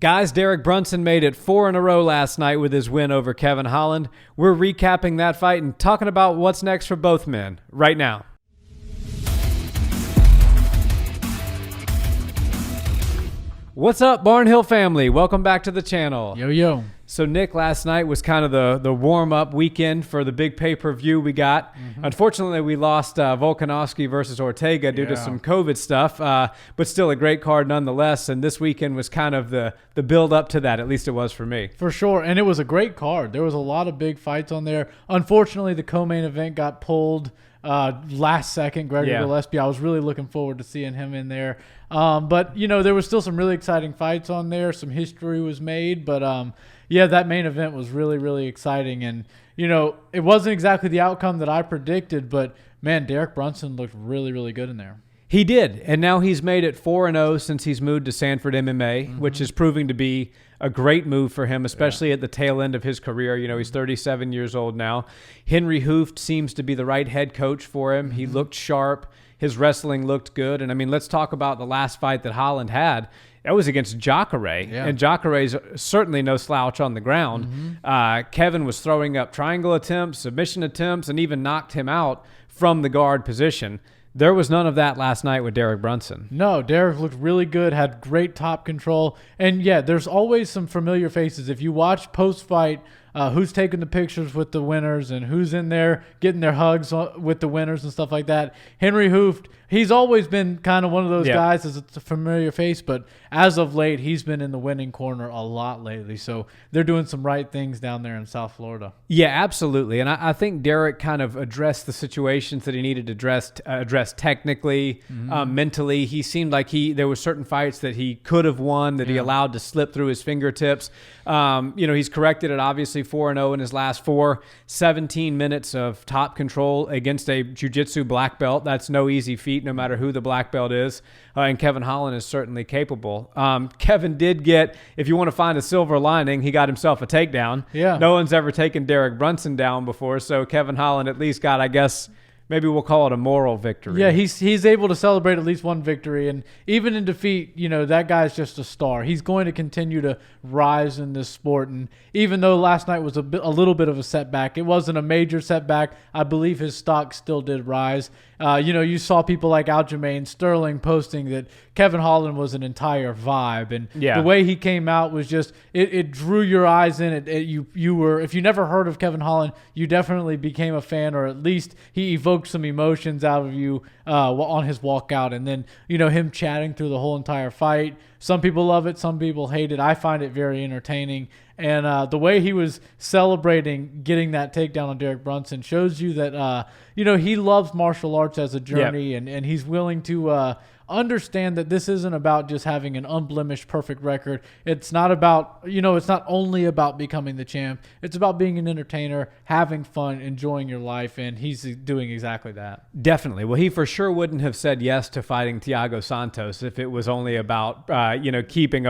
Guys, Derek Brunson made it 4 in a row last night with his win over Kevin Holland. We're recapping that fight and talking about what's next for both men right now. What's up, Barnhill family? Welcome back to the channel. Yo. So, Nick, last night was kind of the warm-up weekend for the big pay-per-view we got. Unfortunately, we lost Volkanovski versus Ortega due to some COVID stuff, but still a great card nonetheless. And this weekend was kind of the build-up to that, at least it was for me. For sure, and it was a great card. There was a lot of big fights on there. Unfortunately, the co-main event got pulled last second. Gregory Gillespie, I was really looking forward to seeing him in there. But, you know, there was still some really exciting fights on there. Some history was made, but yeah, that main event was really, really exciting. And, you know, it wasn't exactly the outcome that I predicted, but, man, Derek Brunson looked really, really good in there. He did, and now he's made it 4-0 since he's moved to Sanford MMA, which is proving to be a great move for him, especially at the tail end of his career. You know, he's 37 years old now. Henry Hooft seems to be the right head coach for him. He looked sharp. His wrestling looked good. And, I mean, let's talk about the last fight that Holland had. That was against Jacare, and Jacare's certainly no slouch on the ground. Kevin was throwing up triangle attempts, submission attempts, and even knocked him out from the guard position. There was none of that last night with Derek Brunson. No, Derek looked really good, had great top control. And, yeah, there's always some familiar faces. If you watch post-fight, who's taking the pictures with the winners and who's in there getting their hugs with the winners and stuff like that. Henry Hooft, he's always been kind of one of those guys as a familiar face, but as of late, he's been in the winning corner a lot lately. So they're doing some right things down there in South Florida. Yeah, absolutely. And I think Derek kind of addressed the situations that he needed to address technically, mentally. He seemed like there were certain fights that he could have won that he allowed to slip through his fingertips. You know, he's corrected it, obviously, 4-0 in his last 17 minutes of top control against a jiu-jitsu black belt. That's no easy feat, no matter who the black belt is. And Kevin Holland is certainly capable. Kevin did get, if you want to find a silver lining, he got himself a takedown. Yeah. No one's ever taken Derek Brunson down before, so Kevin Holland at least got, I guess, maybe we'll call it a moral victory. Yeah, he's able to celebrate at least one victory. And even in defeat, you know, that guy's just a star. He's going to continue to rise in this sport. And even though last night was a little bit of a setback, it wasn't a major setback. I believe his stock still did rise. You know, you saw people like Aljamain Sterling posting that Kevin Holland was an entire vibe. And the way he came out was just, it drew your eyes in. You were, if you never heard of Kevin Holland, you definitely became a fan, or at least he evoked some emotions out of you on his walkout. And then, you know, him chatting through the whole entire fight. Some people love it, some people hate it. I find it very entertaining. And the way he was celebrating getting that takedown on Derek Brunson shows you that, you know, he loves martial arts as a journey, and he's willing to understand that this isn't about just having an unblemished perfect record. It's not about, you know, it's not only about becoming the champ. It's about being an entertainer, having fun, enjoying your life, and he's doing exactly that. Definitely. Well, he for sure wouldn't have said yes to fighting Thiago Santos if it was only about, you know, keeping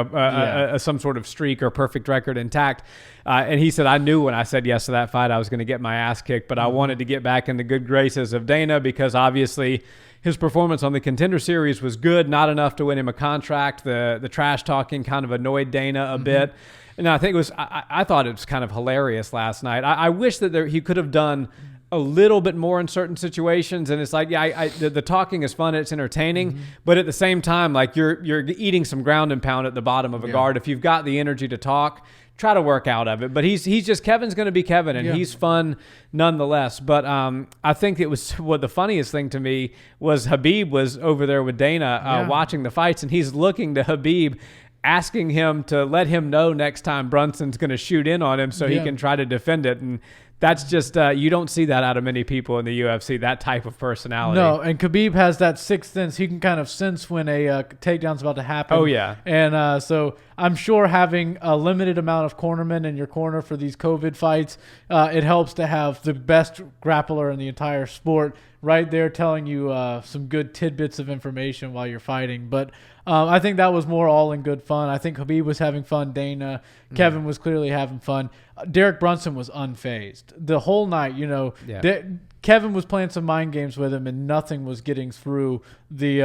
some sort of streak or perfect record intact. And he said, I knew when I said yes to that fight, I was going to get my ass kicked, but I wanted to get back in the good graces of Dana because obviously his performance on the Contender Series was good, not enough to win him a contract. The trash talking kind of annoyed Dana a bit. And I think it was, I thought it was kind of hilarious last night. I wish that he could have done a little bit more in certain situations. And it's like, the talking is fun, it's entertaining, but at the same time, like you're eating some ground and pound at the bottom of a guard. If you've got the energy to talk, try to work out of it. But he's just, Kevin's going to be Kevin, and he's fun nonetheless. But I think it was, what the funniest thing to me was Khabib was over there with Dana watching the fights, and he's looking to Khabib, asking him to let him know next time Brunson's going to shoot in on him so he can try to defend it. And that's just, you don't see that out of many people in the UFC, that type of personality. No, and Khabib has that sixth sense. He can kind of sense when a takedown's about to happen. Oh, yeah. And so I'm sure having a limited amount of cornermen in your corner for these COVID fights, it helps to have the best grappler in the entire sport right there telling you some good tidbits of information while you're fighting. But I think that was more all in good fun. I think Khabib was having fun. Dana, Kevin was clearly having fun. Derek Brunson was unfazed the whole night. You know, Kevin was playing some mind games with him, and nothing was getting through the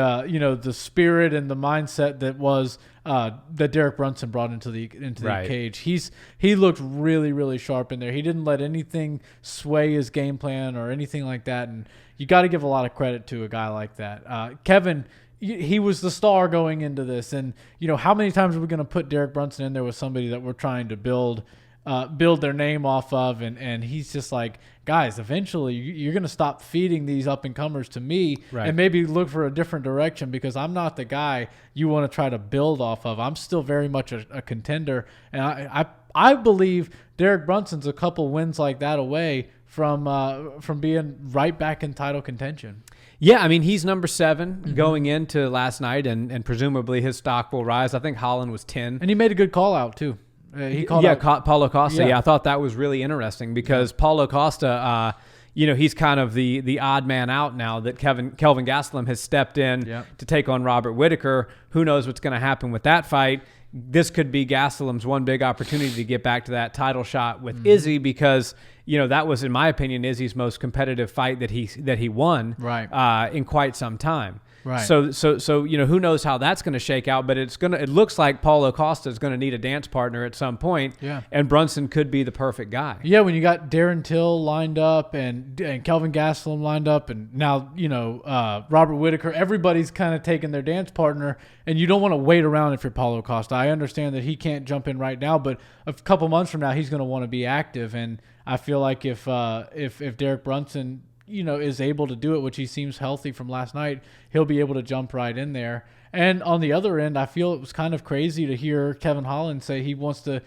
the spirit and the mindset that was that Derek Brunson brought into the cage. He looked really, really sharp in there. He didn't let anything sway his game plan or anything like that. And you got to give a lot of credit to a guy like that. Kevin, he was the star going into this. And, how many times are we going to put Derek Brunson in there with somebody that we're trying to build their name off of? And he's just like, guys, eventually you're going to stop feeding these up-and-comers to me and maybe look for a different direction, because I'm not the guy you want to try to build off of. I'm still very much a contender. And I believe Derek Brunson's a couple wins like that away from being right back in title contention. Yeah, I mean, he's number 7 going into last night, and presumably his stock will rise. I think Holland was 10. And he made a good call out, too. He called out Paulo Costa. Yeah, I thought that was really interesting because Paulo Costa, he's kind of the odd man out now that Kelvin Gastelum has stepped in to take on Robert Whittaker. Who knows what's going to happen with that fight? This could be Gastelum's one big opportunity to get back to that title shot with Izzy, because that was, in my opinion, Izzy's most competitive fight that he won in quite some time. Right. So who knows how that's going to shake out, but it looks like Paulo Costa is going to need a dance partner at some point. Yeah. And Brunson could be the perfect guy. Yeah, when you got Darren Till lined up and Kelvin Gastelum lined up, and now Robert Whittaker, everybody's kind of taking their dance partner, and you don't want to wait around if you're Paulo Costa. I understand that he can't jump in right now, but a couple months from now he's going to want to be active, and I feel like if Derek Brunson is able to do it, which he seems healthy from last night, he'll be able to jump right in there. And on the other end, I feel it was kind of crazy to hear Kevin Holland say he wants to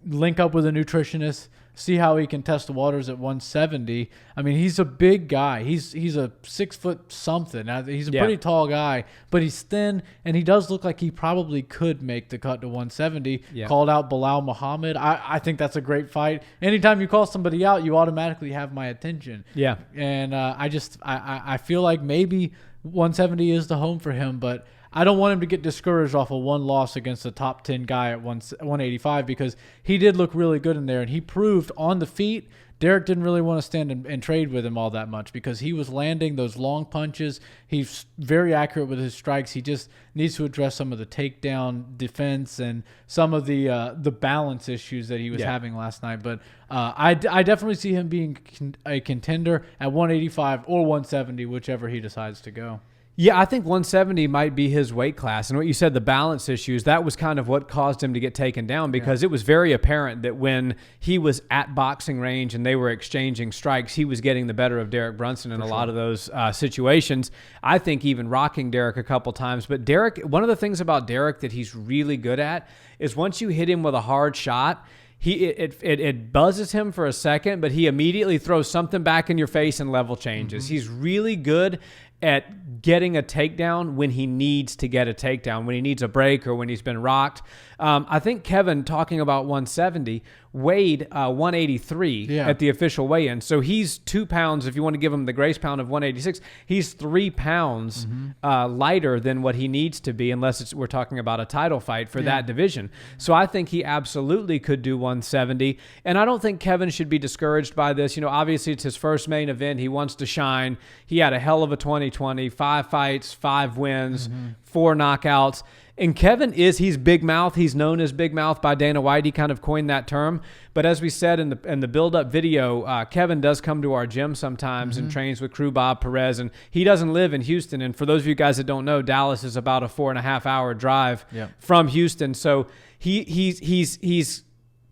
link up with a nutritionist, see how he can test the waters at 170. I mean, he's a big guy. He's a 6 foot something. He's a pretty tall guy, but he's thin, and he does look like he probably could make the cut to 170. Yeah. Called out Bilal Muhammad. I think that's a great fight. Anytime you call somebody out, you automatically have my attention. Yeah. And I feel like maybe 170 is the home for him, but I don't want him to get discouraged off of one loss against a top 10 guy at 185, because he did look really good in there, and he proved on the feet Derek didn't really want to stand and trade with him all that much, because he was landing those long punches. He's very accurate with his strikes. He just needs to address some of the takedown defense and some of the balance issues that he was having last night. But I definitely see him being a contender at 185 or 170, whichever he decides to go. Yeah, I think 170 might be his weight class. And what you said, the balance issues, that was kind of what caused him to get taken down, because it was very apparent that when he was at boxing range and they were exchanging strikes, he was getting the better of Derek Brunson in a lot of those situations. I think even rocking Derek a couple times. But Derek, one of the things about Derek that he's really good at is once you hit him with a hard shot, it buzzes him for a second, but he immediately throws something back in your face and level changes. He's really good at getting a takedown when he needs to get a takedown, when he needs a break or when he's been rocked. I think Kevin, talking about 170, weighed 183 at the official weigh-in. So he's 2 pounds, if you want to give him the grace pound of 186, he's 3 pounds lighter than what he needs to be, unless we're talking about a title fight for that division. So I think he absolutely could do 170. And I don't think Kevin should be discouraged by this. Obviously it's his first main event. He wants to shine. He had a hell of a 2020, 5 fights, 5 wins, 4 knockouts. And Kevin he's big mouth. He's known as big mouth by Dana White. He kind of coined that term. But as we said in the build-up video, Kevin does come to our gym sometimes and trains with crew Bob Perez. And he doesn't live in Houston. And for those of you guys that don't know, Dallas is about a 4.5-hour drive from Houston. So he's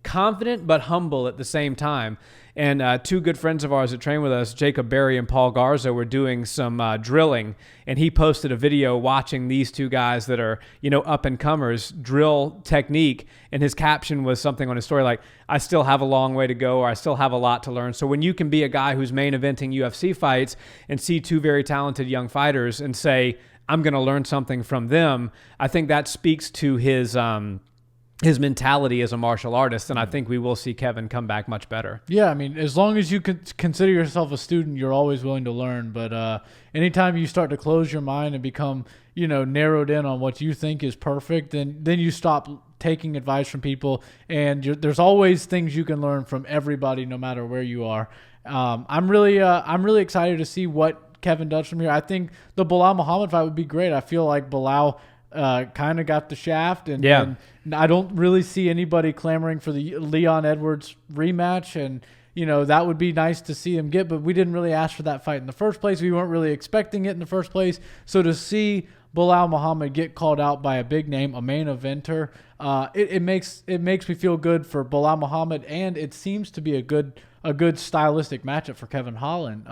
confident but humble at the same time. And 2 good friends of ours that train with us, Jacob Berry and Paul Garza, were doing some drilling, and he posted a video watching these 2 guys that are, up-and-comers drill technique, and his caption was something on his story like, I still have a long way to go, or I still have a lot to learn. So when you can be a guy who's main eventing UFC fights and see 2 very talented young fighters and say, I'm going to learn something from them, I think that speaks to his mentality as a martial artist, and I think we will see Kevin come back much better. Yeah, I mean, as long as you consider yourself a student, you're always willing to learn. But anytime you start to close your mind and become, narrowed in on what you think is perfect, then you stop taking advice from people, and there's always things you can learn from everybody, no matter where you are. I'm really excited to see what Kevin does from here. I think the Bilal Muhammad fight would be great. I feel like Bilal kind of got the shaft, and I don't really see anybody clamoring for the Leon Edwards rematch, and that would be nice to see him get, but we didn't really ask for that fight in the first place. We weren't really expecting it in the first place. So to see Bilal Muhammad get called out by a big name, a main eventer, it makes me feel good for Bilal Muhammad, and it seems to be a good stylistic matchup for Kevin Holland.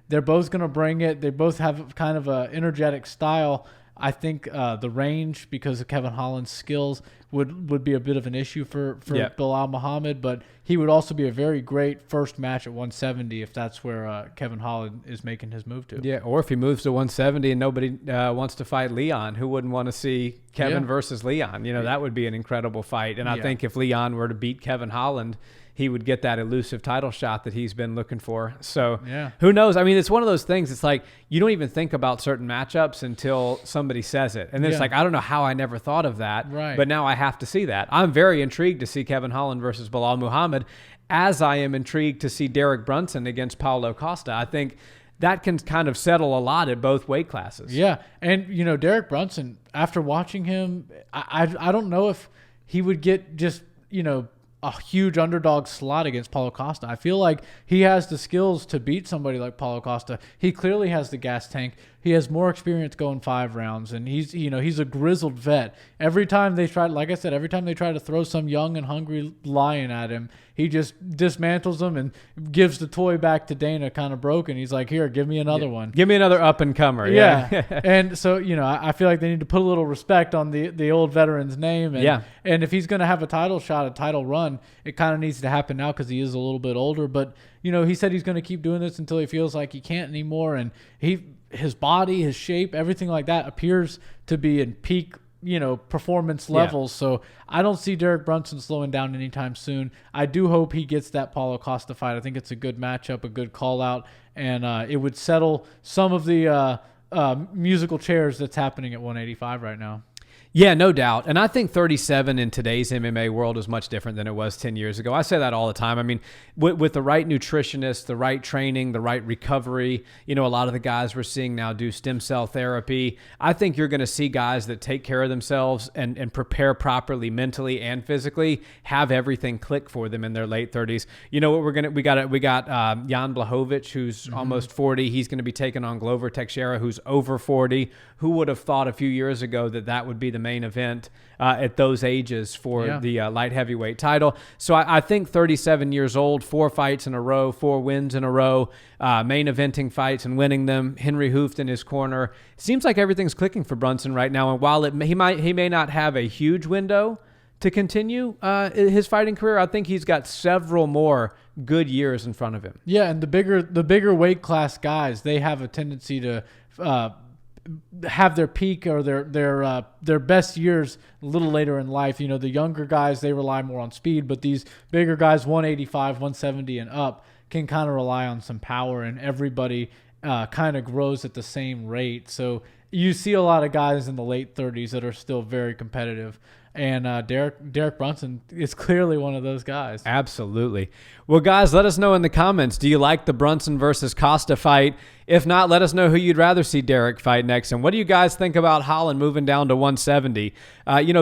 They're both going to bring it. They both have kind of a energetic style. I think the range, because of Kevin Holland's skills, would be a bit of an issue for Bilal Muhammad, but he would also be a very great first match at 170 if that's where Kevin Holland is making his move to. Yeah, or if he moves to 170 and nobody wants to fight Leon, who wouldn't want to see Kevin versus Leon? That would be an incredible fight. And I think if Leon were to beat Kevin Holland, he would get that elusive title shot that he's been looking for. So who knows? I mean, it's one of those things. It's like you don't even think about certain matchups until somebody says it. And then it's like, I don't know how I never thought of that. Right. But now I have to see that. I'm very intrigued to see Kevin Holland versus Bilal Muhammad, as I am intrigued to see Derek Brunson against Paulo Costa. I think that can kind of settle a lot at both weight classes. Yeah. And, Derek Brunson, after watching him, I don't know if he would get just, a huge underdog slot against Paulo Costa. I feel like he has the skills to beat somebody like Paulo Costa. He clearly has the gas tank. He has more experience going 5 rounds, and he's a grizzled vet. Every time they try to throw some young and hungry lion at him, he just dismantles them and gives the toy back to Dana kind of broken. He's like, here, give me another one. Give me another up-and-comer. Yeah. And so, I feel like they need to put a little respect on the old veteran's name. And if he's going to have a title shot, a title run, it kind of needs to happen now because he is a little bit older. But, he said he's going to keep doing this until he feels like he can't anymore. And his body, his shape, everything like that appears to be in peak, performance levels. So I don't see Derek Brunson slowing down anytime soon. I do hope he gets that Paulo Costa fight. I think it's a good matchup, a good call out, and it would settle some of the musical chairs that's happening at 185 right now. Yeah, no doubt. And I think 37 in today's MMA world is much different than it was 10 years ago. I say that all the time. I mean, with the right nutritionist, the right training, the right recovery, a lot of the guys we're seeing now do stem cell therapy. I think you're going to see guys that take care of themselves and prepare properly mentally and physically, have everything click for them in their late 30s. You know what we got Jan Blachowicz, who's almost 40. He's going to be taking on Glover Teixeira, who's over 40. Who would have thought a few years ago that would be the main event at those ages for the light heavyweight title? So I think 37 years old, 4 fights in a row, 4 wins in a row, main eventing fights and winning them. Henry Hooft in his corner. It seems like everything's clicking for Brunson right now. And while he may not have a huge window to continue his fighting career, I think he's got several more good years in front of him. Yeah, and the bigger weight class guys, they have a tendency to have their peak or their best years a little later in life. The younger guys, they rely more on speed, but these bigger guys, 185, 170 and up, can kind of rely on some power, and everybody kind of grows at the same rate. So you see a lot of guys in the late 30s that are still very competitive. And Derek Brunson is clearly one of those guys. Absolutely. Well, guys, let us know in the comments. Do you like the Brunson versus Costa fight? If not, let us know who you'd rather see Derek fight next. And what do you guys think about Holland moving down to 170?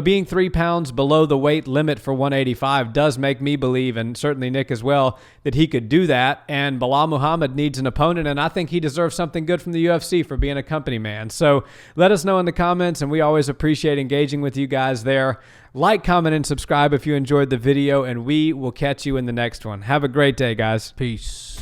Being 3 pounds below the weight limit for 185 does make me believe, and certainly Nick as well, that he could do that. And Bilal Muhammad needs an opponent, and I think he deserves something good from the UFC for being a company man. So let us know in the comments, and we always appreciate engaging with you guys there. Like, comment, and subscribe if you enjoyed the video, and we will catch you in the next one. Have a great day, guys. Peace.